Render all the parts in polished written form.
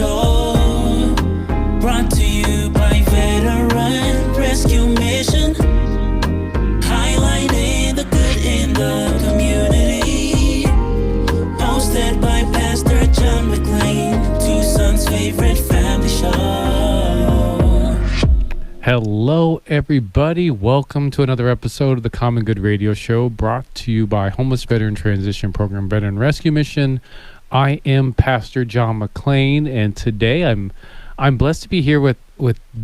Show, brought to you by Veteran Rescue Mission, highlighting the good in the community. Hosted by Pastor John McLean, Tucson's favorite family show. Hello, everybody. Welcome to another episode of the Common Good Radio Show, brought to you by Homeless Veteran Transition Program Veteran Rescue Mission. I am Pastor John McLean, and today I'm blessed to be here with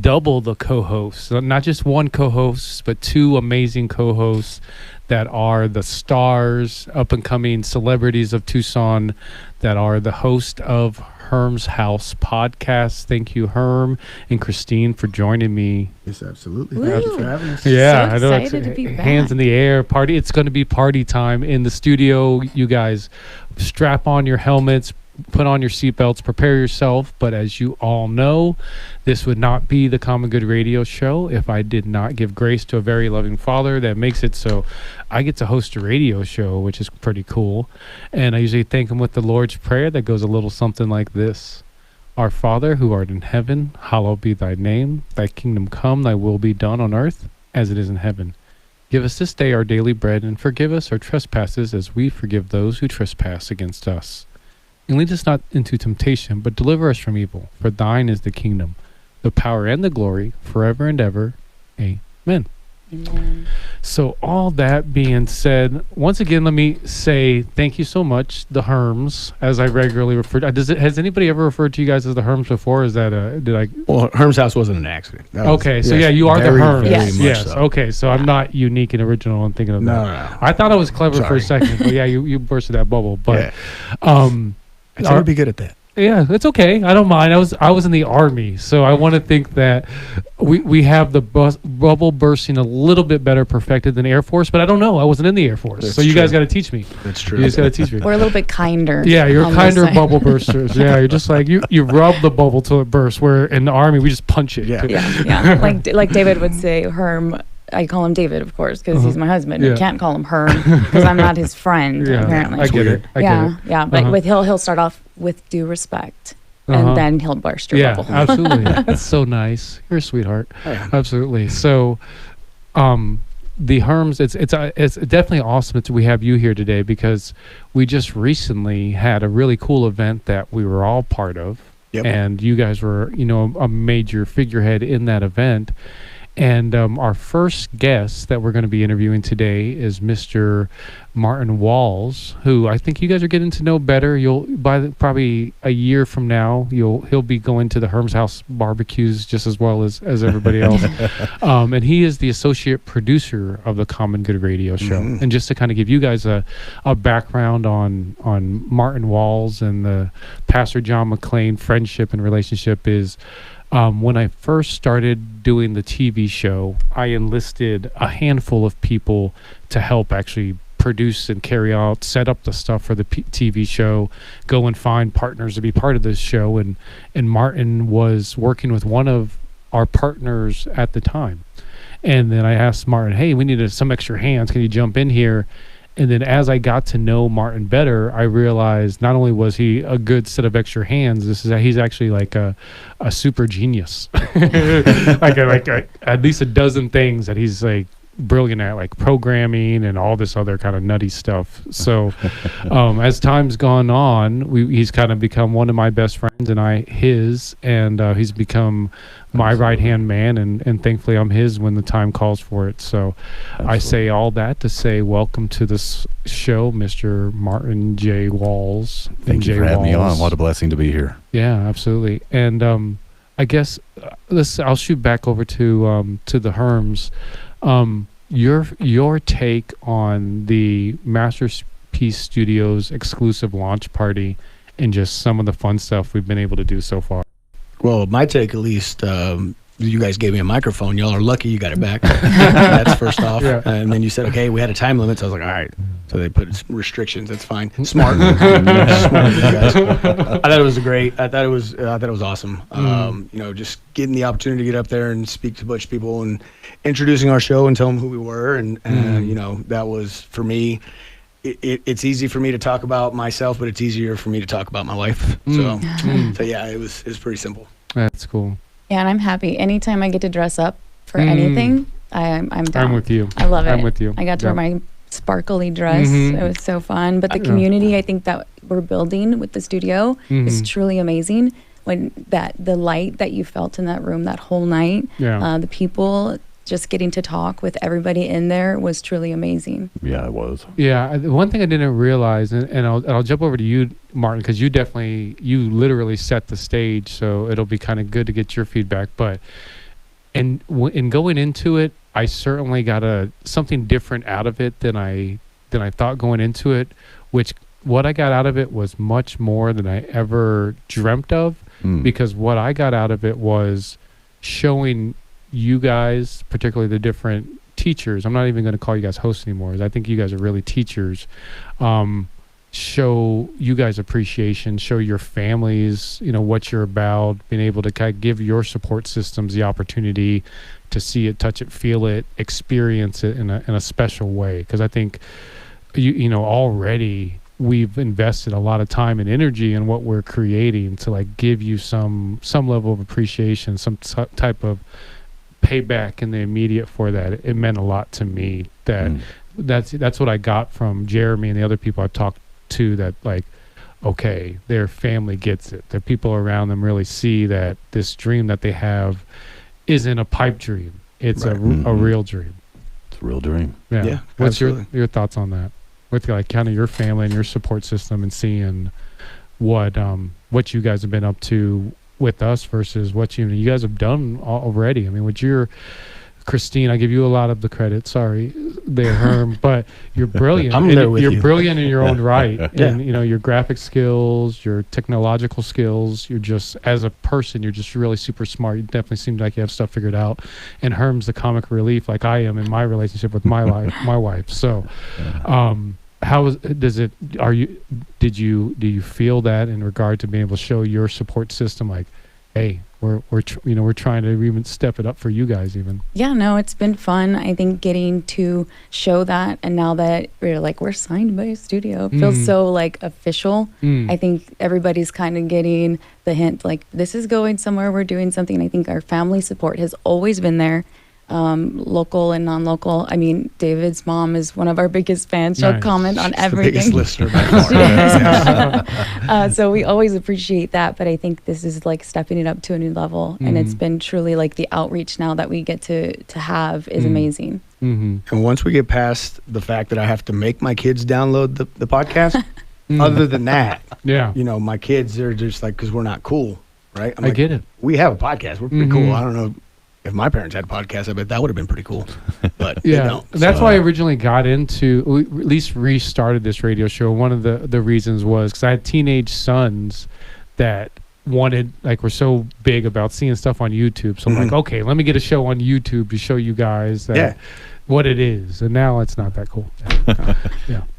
double the co-hosts. Not just one co-host, but two amazing co-hosts that are the stars, up-and-coming celebrities of Tucson, that are the host of Herm's House podcast. Thank you, Herm and Christine, for joining me. Yes, absolutely. Woo. Thank you for having us. Yeah, So I know. excited to be Hands back. in the air, party. It's going to be party time in the studio. You guys, strap on your helmets, put on your seatbelts, prepare yourself. But as you all know, this would not be the Common Good Radio Show if I did not give grace to a very loving Father that makes it so I get to host a radio show, which is pretty cool. And I usually thank him with the Lord's Prayer that goes a little something like this. Our Father, who art in heaven, hallowed be thy name. Thy kingdom come, thy will be done on earth as it is in heaven. Give us this day our daily bread, and forgive us our trespasses as we forgive those who trespass against us. And lead us not into temptation, but deliver us from evil. For thine is the kingdom, the power, and the glory, forever and ever. Amen. Amen. So all that being said, once again, let me say thank you so much, the Herms, as I regularly refer to. Has anybody ever referred to you guys as the Herms before? Is that Well, Herm's House wasn't an accident. That was- okay, so yes, yeah, you are the very, Herms. very Yes. much Yes. so. Okay, so I'm not unique and original in thinking of No, that. no. I thought I was clever for a Sorry. second, but yeah, you bursted that bubble. But I try our- to be good at that. yeah, it's okay. I don't mind. I was in the Army, so I want to think that we have the bubble bursting a little bit better perfected than Air Force, but I don't know. I wasn't in the Air Force, That's so you guys true. got to teach me. That's You true. just got to teach me. We're a little bit kinder. Yeah, you're on this kinder side. bubble bursters. Yeah, you're just like you rub the bubble till it bursts. Where in the Army we just punch it. Yeah. Yeah. Like David would say, Herm. I call him David, of course, because he's my husband. Yeah. You can't call him Herm because I'm not his friend. Yeah, Apparently. I get it. I get it. Yeah. But Uh-huh. with he'll start off with due respect, Uh-huh. and then he'll burst your Yeah, bubble. absolutely. That's so nice. You're a sweetheart. Yeah. Absolutely. So, the Herms, it's definitely awesome that we have you here today, because we just recently had a really cool event that we were all part of, Yep. and you guys were, a major figurehead in that event. And our first guest that we're going to be interviewing today is Mr. Martin Walls, who I think you guys are getting to know better. Probably a year from now, he'll be going to the Herm's House barbecues just as well as everybody else. And he is the associate producer of the Common Good Radio Show. Mhm. And just to kind of give you guys a background on Martin Walls and the Pastor John McLean friendship and relationship is, when I first started doing the TV show, I enlisted a handful of people to help actually produce and carry out, set up the stuff for the TV show, go and find partners to be part of this show. And Martin was working with one of our partners at the time. And then I asked Martin, hey, we needed some extra hands. Can you jump in here? And then as I got to know Martin better, I realized not only was he a good set of extra hands, he's actually like a super genius. like at least a dozen things that he's like brilliant at, like programming and all this other kind of nutty stuff. So as time's gone on, he's kind of become one of my best friends, and I his, and he's become my right-hand man, and thankfully I'm his when the time calls for it. So I say all that to say welcome to this show, Mr. Martin J. Walls. Thank you for having me on. What a blessing to be here. Yeah, absolutely. And I guess I'll shoot back over to the Herms. Your take on the Masterpiece Studios exclusive launch party and just some of the fun stuff we've been able to do so far. Well, my take, at least, you guys gave me a microphone. Y'all are lucky you got it back. That's first off. Yeah. And then you said, okay, we had a time limit. So I was like, all right. So they put restrictions. That's fine. Smart. Smart of you guys. I thought it was great. I thought it was awesome. Just getting the opportunity to get up there and speak to a bunch of people and introducing our show and tell them who we were. And that was, for me, it's easy for me to talk about myself, but it's easier for me to talk about my wife. So yeah, it was pretty simple. That's cool. Yeah, and I'm happy. Anytime I get to dress up for anything, I'm down. I'm with you. I love it. I'm with you. I got to wear my sparkly dress. It was so fun. But the community, I think that we're building with the studio is truly amazing. When the light that you felt in that room that whole night, the people just getting to talk with everybody in there was truly amazing. Yeah, it was. Yeah, one thing I didn't realize, and I'll jump over to you, Martin, because you literally set the stage, so it'll be kind of good to get your feedback. But in going into it, I certainly got something different out of it than I thought going into it. Which what I got out of it was much more than I ever dreamt of, because what I got out of it was showing you guys, particularly the different teachers, I'm not even going to call you guys hosts anymore, I think you guys are really teachers, show you guys appreciation, show your families, what you're about, being able to kind of give your support systems the opportunity to see it, touch it, feel it, experience it in a special way. Because I think already we've invested a lot of time and energy in what we're creating to like give you some level of appreciation, some type of payback in the immediate for that. It meant a lot to me that's what I got from Jeremy and the other people I've talked to, that like, okay, their family gets it. The people around them really see that this dream that they have isn't a pipe dream. It's a real dream. It's a real dream. Yeah. What's your thoughts on that? With like kind of your family and your support system, and seeing what you guys have been up to with us versus what you guys have done already. I mean, with your Christine, I give you a lot of the credit. Sorry, there, Herm, but you're brilliant. I'm there with you. You're brilliant in your own right, Yeah. and your graphic skills, your technological skills. You're just, as a person, you're just really super smart. You definitely seem like you have stuff figured out. And Herm's the comic relief, like I am in my relationship with my wife. So, do you feel that in regard to being able to show your support system, like, hey, we're trying to even step it up for you guys even? Yeah, no, it's been fun. I think getting to show that, and now that we're signed by a studio, it feels so like official. I think everybody's kind of getting the hint, like this is going somewhere, we're doing something. I think our family support has always been there. Local and non-local. I mean, David's mom is one of our biggest fans. She'll comment on everything. The biggest listener by far. So we always appreciate that, but I think this is like stepping it up to a new level, and it's been truly like the outreach now that we get to have is amazing. And once we get past the fact that I have to make my kids download the podcast, other than that, my kids, they're just like, because we're not cool, right? I get it. We have a podcast. We're pretty cool. I don't know. If my parents had a podcast, I bet that would have been pretty cool. But they don't. That's why I originally got into, at least restarted this radio show. One of the reasons was because I had teenage sons that wanted, like, were so big about seeing stuff on YouTube. So I'm like, okay, let me get a show on YouTube to show you guys that what it is. And now it's not that cool.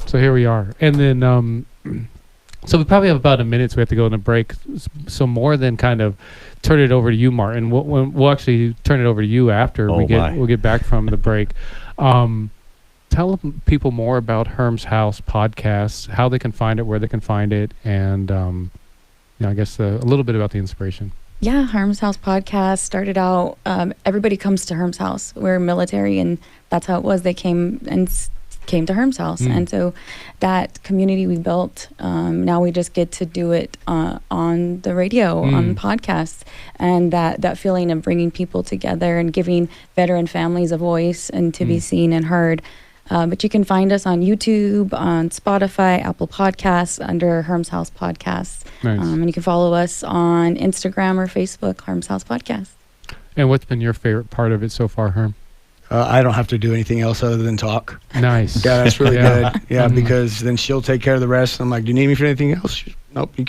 So here we are. And then, so we probably have about a minute, so we have to go on a break. So more than kind of turn it over to you, Martin. We'll actually turn it over to you after we'll get back from the break. Tell people more about Herm's House podcast, how they can find it, where they can find it, and I guess a little bit about the inspiration. Yeah, Herm's House podcast started out, everybody comes to Herm's House. We're military, and that's how it was. They came to Herm's House. And so that community we built, now we just get to do it on the radio, on podcasts, and that feeling of bringing people together and giving veteran families a voice and to be seen and heard. But you can find us on YouTube, on Spotify, Apple Podcasts under Herm's House Podcasts. Nice. And you can follow us on Instagram or Facebook, Herm's House Podcast. And what's been your favorite part of it so far, Herm? I don't have to do anything else other than talk. Nice. Yeah, that's really good. Yeah, because then she'll take care of the rest. I'm like, do you need me for anything else? Nope, you're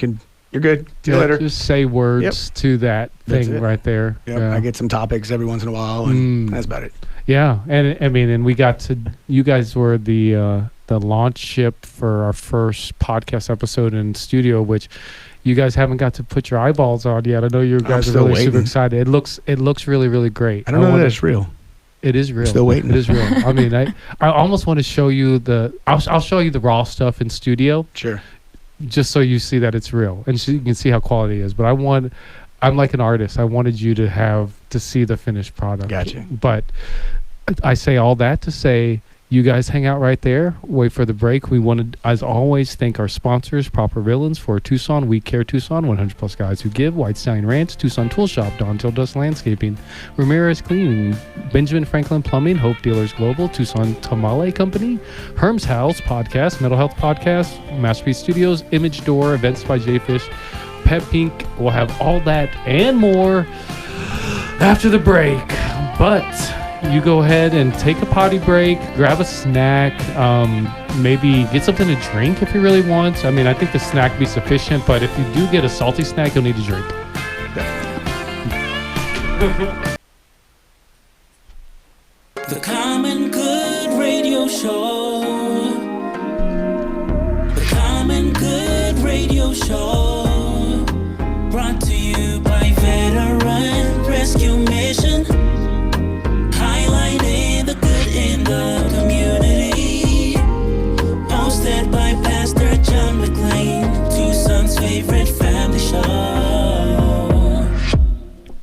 good. See you later. Just say words to that thing right there. Yeah, I get some topics every once in a while, and that's about it. Yeah, and I mean, and we got to, you guys were the launch ship for our first podcast episode in studio, which you guys haven't got to put your eyeballs on yet. I know you guys are really super excited. It looks really, really great. I don't know that it's real. It is real. Still waiting. It is real. I mean, I almost want to show you I'll show you the raw stuff in studio, Sure. just so you see that it's real and so you can see how quality is. But I'm like an artist. I wanted you to see the finished product. Gotcha. But I say all that to say, you guys hang out right there. Wait for the break. We want to, as always, thank our sponsors, Proper Villains for Tucson, We Care Tucson, 100 Plus Guys Who Give, White Stallion Ranch, Tucson Tool Shop, Dawn Till Dust Landscaping, Ramirez Cleaning, Benjamin Franklin Plumbing, Hope Dealers Global, Tucson Tamale Company, Herm's House Podcast, Mental Health Podcast, Masterpiece Studios, Image Door, Events by J-Fish, Pet Pink. We'll have all that and more after the break. But you go ahead and take a potty break, grab a snack, maybe get something to drink if you really want. I mean, I think the snack be sufficient, but if you do get a salty snack, you'll need to drink. The Common Good Radio Show. The Common Good Radio Show. Brought to you by Veteran Rescue Mission. Highlighting the good in the community. Hosted by Pastor John McClain, Tucson's favorite family show.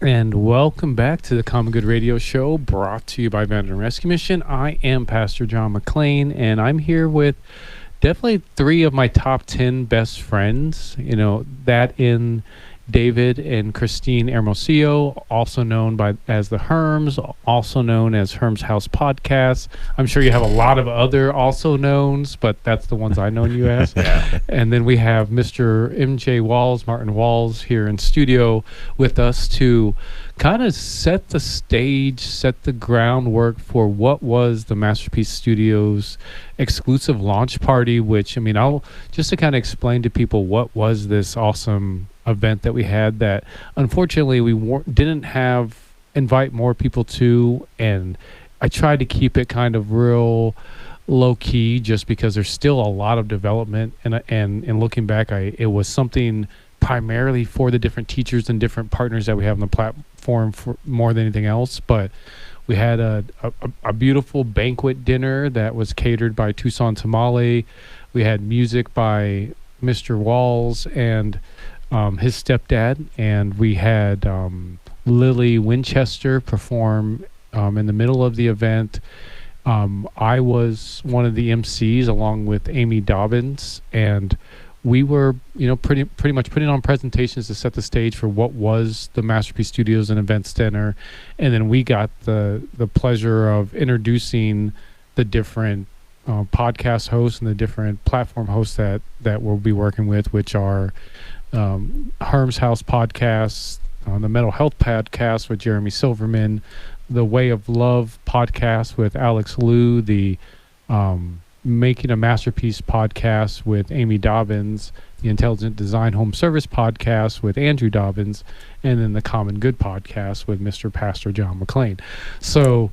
And welcome back to the Common Good Radio Show, brought to you by Veteran Rescue Mission. I am Pastor John McClain, and I'm here with definitely 3 of my top 10 best friends. You know, that in David and Christine Hermosillo, also known as the Herms, also known as Herm's House Podcast. I'm sure you have a lot of other also knowns, but that's the ones I know you as. Yeah. And then we have Mr. MJ Walls, Martin Walls, here in studio with us to kind of set the stage, set the groundwork for what was the Masterpiece Studios exclusive launch party, which, I mean, I'll just to kind of explain to people what was this awesome event that we had that unfortunately we didn't invite more people to, and I tried to keep it kind of real low key just because there's still a lot of development, and looking back, it was something primarily for the different teachers and different partners that we have on the platform for more than anything else. But we had a beautiful banquet dinner that was catered by Tucson Tamale. We had music by Mr. Walls and his stepdad, and we had Lily Winchester perform in the middle of the event. I was one of the MCs along with Amy Dobbins, and we were, pretty much putting on presentations to set the stage for what was the Masterpiece Studios and Event Center, and then we got the pleasure of introducing the different podcast hosts and the different platform hosts that we'll be working with, which are Herm's House Podcast, the Mental Health Podcast with Jeremy Silverman, the Way of Love Podcast with Alex Liu, the Making a Masterpiece Podcast with Amy Dobbins, the Intelligent Design Home Service Podcast with Andrew Dobbins, and then the Common Good Podcast with Mr. Pastor John McClain. So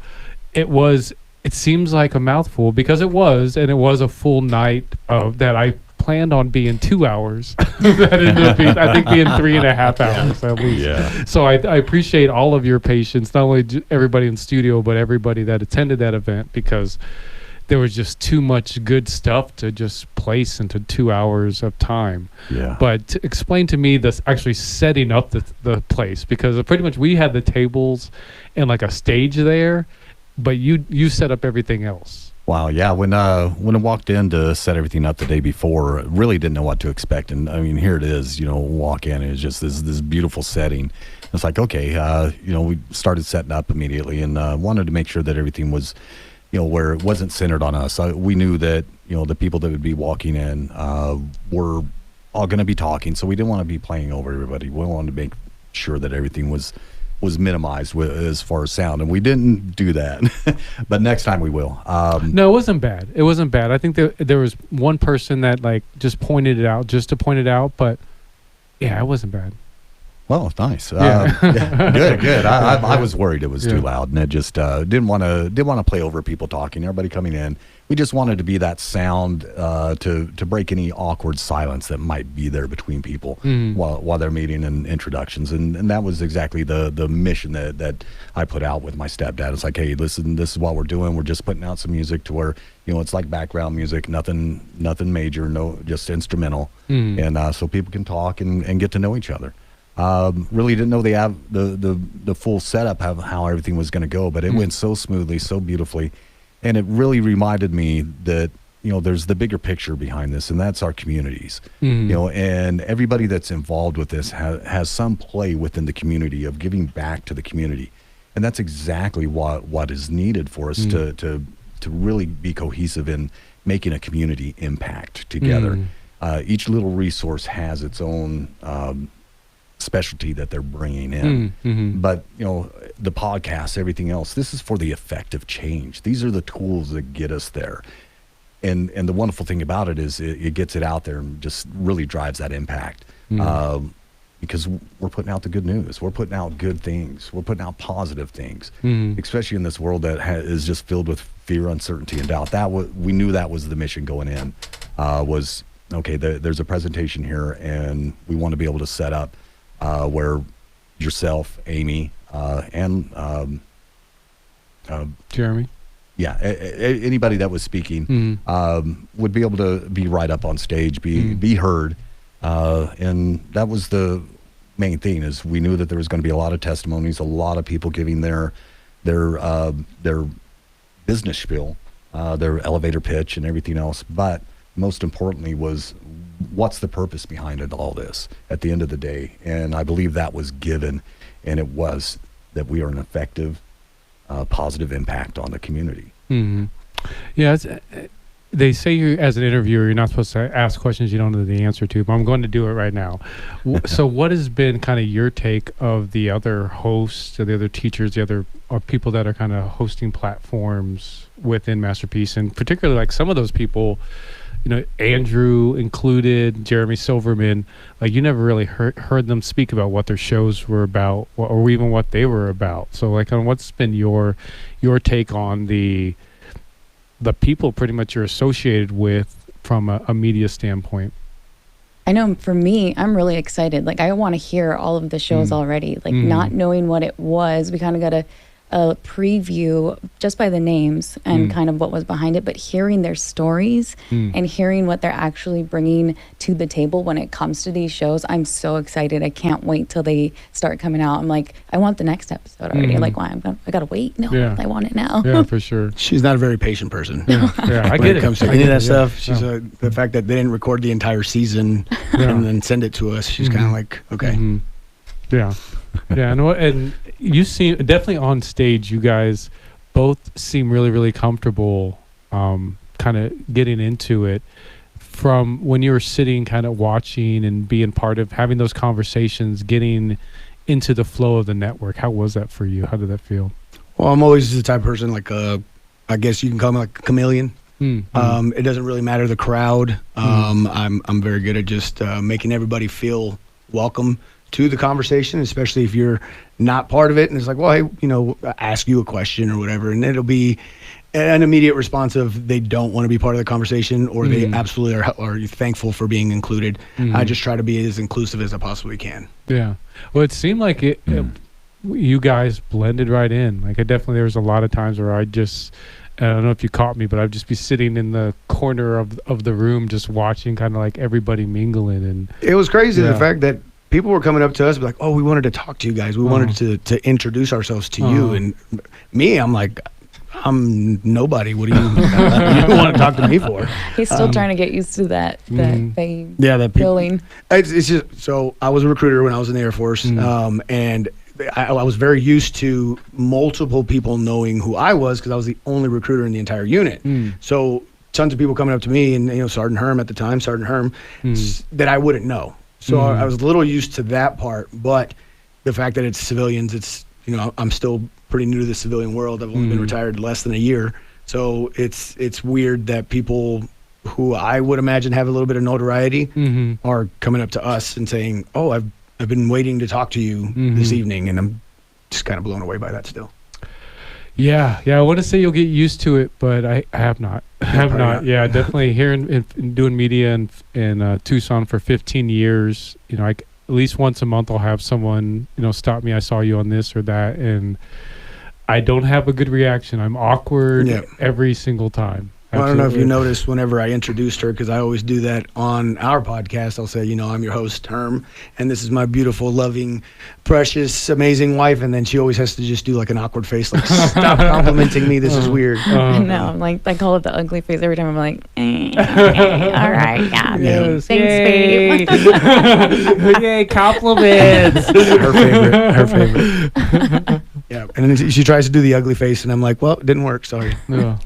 it seems like a mouthful because it was a full night of that I planned on being 2 hours. That ended up being, I think, being 3.5 hours at least. Yeah. So I appreciate all of your patience, not only everybody in studio, but everybody that attended that event, because there was just too much good stuff to just place into 2 hours of time. Yeah. But explain to me this actually setting up the place, because pretty much we had the tables and like a stage there, but you set up everything else. Wow. Yeah. When I walked in to set everything up the day before, really didn't know what to expect. And I mean, here it is, walk in and it's just this beautiful setting. It's like, okay, we started setting up immediately and wanted to make sure that everything was, where it wasn't centered on us. We knew that, the people that would be walking in were all going to be talking. So we didn't want to be playing over everybody. We wanted to make sure that everything was minimized as far as sound, and we didn't do that. But next time we will. No, it wasn't bad. It wasn't bad. I think there was one person that just pointed it out just to point it out, but yeah, it wasn't bad. Well, nice. Yeah. Good. I was worried it was too loud, and it just didn't want to play over people talking. Everybody coming in, we just wanted to be that sound to break any awkward silence that might be there between people while they're meeting and introductions. And that was exactly the mission that I put out with my stepdad. It's like, hey, listen, this is what we're doing. We're just putting out some music to where, it's like background music, nothing major, no, just instrumental. And so people can talk and get to know each other. Really didn't know they have the full setup of how everything was going to go, but it went so smoothly, so beautifully. And it really reminded me that, there's the bigger picture behind this, and that's our communities. And everybody that's involved with this has some play within the community of giving back to the community. And that's exactly what is needed for us to really be cohesive in making a community impact together. Each little resource has its own specialty that they're bringing in. But, the podcast, everything else, this is for the effective change. These are the tools that get us there. And the wonderful thing about it is it gets it out there and just really drives that impact. Because we're putting out the good news. We're putting out good things. We're putting out positive things, especially in this world that is just filled with fear, uncertainty, and doubt. We knew that was the mission going in, was, okay, there's a presentation here, and we want to be able to set up where yourself, Amy, and Jeremy. Yeah, anybody that was speaking would be able to be right up on stage, be heard, and that was the main thing. Is we knew that there was going to be a lot of testimonies, a lot of people giving their business spiel, their elevator pitch, and everything else. But most importantly was, what's the purpose behind it, all this at the end of the day? And I believe that was given, and it was that we are an effective, positive impact on the community. Yeah, they say you, as an interviewer, you're not supposed to ask questions you don't know the answer to, but I'm going to do it right now. So what has been kind of your take of the other hosts, or the other teachers, the other people that are kind of hosting platforms within Masterpiece, and particularly like some of those people, Andrew included, Jeremy Silverman, like you never really heard them speak about what their shows were about, or even what they were about. So like, what's been your take on the people pretty much you're associated with from a media standpoint? I know for me, I'm really excited. Like, I want to hear all of the shows already. Like, not knowing what it was, we kind of got a preview just by the names and kind of what was behind it, but hearing their stories and hearing what they're actually bringing to the table when it comes to these shows, I'm so excited. I can't wait till they start coming out. I'm like, I want the next episode already. Like, why? I gotta wait. No, I want it now. Yeah, for sure. She's not a very patient person. Yeah, I When get it it. comes to I any of get that it, stuff, yeah. she's the fact that they didn't record the entire season and then send it to us. She's kind of like, okay. Yeah. And you seem definitely on stage. You guys both seem really, really comfortable, kind of getting into it. From when you were sitting, kind of watching and being part of having those conversations, getting into the flow of the network. How was that for you? How did that feel? Well, I'm always the type of person, like, I guess you can call me like a chameleon. It doesn't really matter the crowd. I'm very good at just making everybody feel welcome to the conversation, especially if you're not part of it. And it's like, well, hey, ask you a question or whatever, and it'll be an immediate response of they don't want to be part of the conversation, or they absolutely are thankful for being included. I just try to be as inclusive as I possibly can. Yeah. Well, it seemed like you guys blended right in. Like, there was a lot of times where I don't know if you caught me, but I'd just be sitting in the corner of the room just watching kind of like everybody mingling. And it was crazy, the fact that people were coming up to us like, oh, we wanted to talk to you guys. We wanted to introduce ourselves to you. And me, I'm like, I'm nobody. What do you want to talk to me for? He's still trying to get used to that fame. Yeah, that feeling. It's just, so I was a recruiter when I was in the Air Force, and I was very used to multiple people knowing who I was, because I was the only recruiter in the entire unit. So tons of people coming up to me, and Sergeant Herm at the time, that I wouldn't know. So I was a little used to that part, but the fact that it's civilians, it's, I'm still pretty new to the civilian world. I've only been retired less than a year. So it's weird that people who I would imagine have a little bit of notoriety are coming up to us and saying, oh, I've been waiting to talk to you this evening. And I'm just kind of blown away by that still. Yeah, I want to say you'll get used to it, but I have not. I have probably not. not. Yeah, definitely here in doing media in Tucson for 15 years. You know, at least once a month I'll have someone, you know, stop me. I saw you on this or that, and I don't have a good reaction. I'm awkward Yeah. every single time. I don't know if you Absolutely. noticed whenever I introduced her, because I always do that on our podcast. I'll say, you know, I'm your host, Herm, and this is my beautiful, loving, precious, amazing wife. And then she always has to just do like an awkward face, like, stop complimenting me. This is weird. No, I'm like, I call it the ugly face every time. I'm like, all right, yeah, Yes, thanks, yay. babe. Yay, compliments. Her favorite. Her favorite. Yeah. And then she tries to do the ugly face, and I'm like, well, it didn't work. Sorry. Yeah.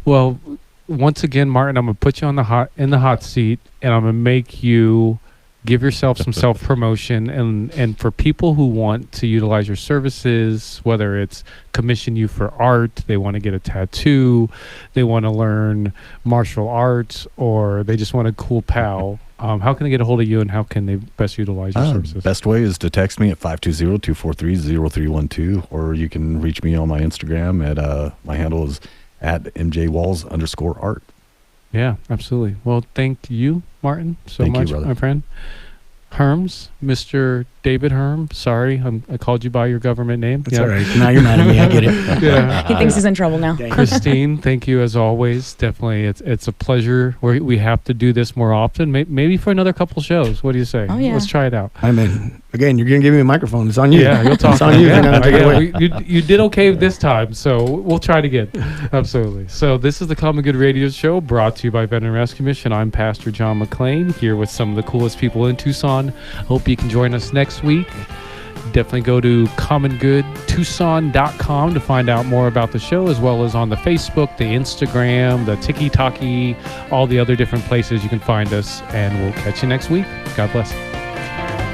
Well, once again, Martin, I'm gonna put you on the hot seat, and I'm gonna make you give yourself some self promotion, and for people who want to utilize your services, whether it's commission you for art, they want to get a tattoo, they want to learn martial arts, or they just want a cool pal. How can they get a hold of you, and how can they best utilize your services? Best way is to text me at 520-243-0312, or you can reach me on my Instagram at my handle is at mjwalls_art. Yeah, absolutely. Well, thank you, Martin, so Thank you, much, brother. my friend. Herms, Mr. David Herm. Sorry, I called you by your government name. That's all right. Now you're mad at me. I get it. Yeah. He thinks he's in trouble now. Dang. Christine, thank you as always. Definitely, it's a pleasure. We have to do this more often. Maybe for another couple shows. What do you say? Oh, yeah. Let's try it out. I mean, again, you're going to give me a microphone. It's on you. Yeah, you'll talk. It's on you. Yeah, You're not gonna take it away. you did okay this time, so we'll try it again. Absolutely. So this is the Common Good Radio Show, brought to you by Veteran Rescue Mission. I'm Pastor John McClain, here with some of the coolest people in Tucson. Hope you can join us next week. Definitely go to commongoodtucson.com to find out more about the show, as well as on the Facebook, the Instagram, the TikTok, all the other different places you can find us. And we'll catch you next week. God bless.